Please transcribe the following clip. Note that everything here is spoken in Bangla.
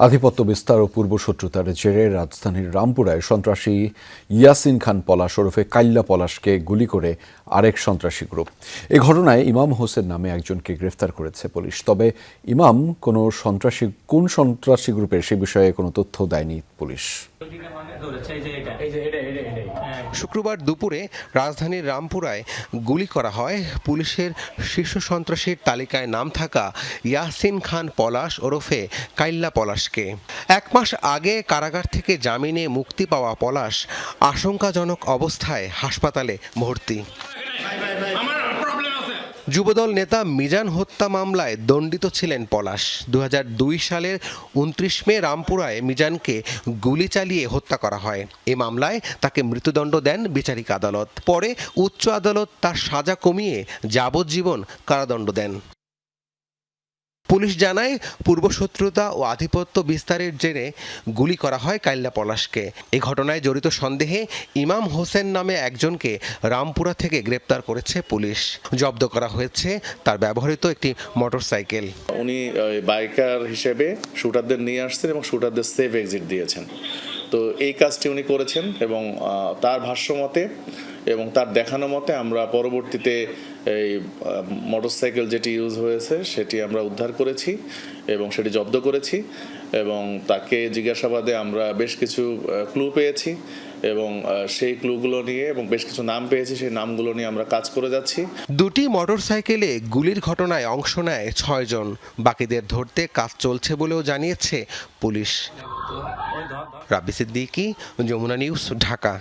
আধিপত্য বিস্তার ও পূর্বশত্রুতার জেরে রাজধানীর রামপুরায় সন্ত্রাসী ইয়াসিন খান পলাশ ওরফে কাইল্লা পলাশকে গুলি করে আরেক সন্ত্রাসী গ্রুপ। এ ঘটনায় ইমাম হোসেন নামে একজনকে গ্রেফতার করেছে পুলিশ। তবে ইমাম কোন সন্ত্রাসী গ্রুপের সে বিষয়ে কোনো তথ্য দেয়নি পুলিশ। শুক্রবার দুপুরে রাজধানীর রামপুরায় গুলি করা হয় পুলিশের শীর্ষ সন্ত্রাসীর তালিকায় নাম থাকা ইয়াসিন খান পলাশ ওরফে কাইল্লা পলাশকে। 1 মাস আগে কারাগার থেকে জামিনে মুক্তি পাওয়া পলাশ আশঙ্কাজনক অবস্থায় হাসপাতালে ভর্তি। যুবদল নেতা মিজান হত্যা মামলায় দণ্ডিত ছিলেন পলাশ। 2002 সালের 29 মে রামপুরায় মিজানকে গুলি চালিয়ে হত্যা করা হয়। এ মামলায় তাকে মৃত্যুদণ্ড দেন বিচারিক আদালত। পরে উচ্চ আদালত তার সাজা কমিয়ে যাবজ্জীবন কারাদণ্ড দেন। পুলিশ জানায় পূর্বশত্রুতা ও আধিপত্য বিস্তারের জেরে গুলি করা হয় কাইল্লা পলাশকে। এই ঘটনায় জড়িত সন্দেহে ইমাম হোসেন নামে একজনকে রামপুরা থেকে গ্রেপ্তার করেছে পুলিশ। জব্দ করা হয়েছে তার ব্যবহৃত একটি মোটরসাইকেল। উনি বাইকার হিসেবে শুটারদের নিয়ে আসছেন এবং শুটারদের সেফ এক্সিট দিয়েছেন। তো এই কাজটি উনি করেছেন এবং তার ভাষ্য মতে এবং তার দেখানো মতে আমরা পরবর্তীতে এই মোটরসাইকেল যেটি ইউজ হয়েছে সেটি আমরা উদ্ধার করেছি এবং সেটি জব্দ করেছি এবং তাকে জিজ্ঞাসাবাদে আমরা বেশ কিছু ক্লু পেয়েছি এবং সেই ক্লুগুলো নিয়ে এবং বেশ কিছু নাম পেয়েছি, সেই নামগুলো নিয়ে আমরা কাজ করে যাচ্ছি। দুটি মোটরসাইকেলে গুলির ঘটনায় অংশ নেয় 6 জন। বাকিদের ধরতে কাজ চলছে বলেও জানিয়েছে পুলিশ। রাব্বি সিদ্দিকী, যমুনা নিউজ, ঢাকা।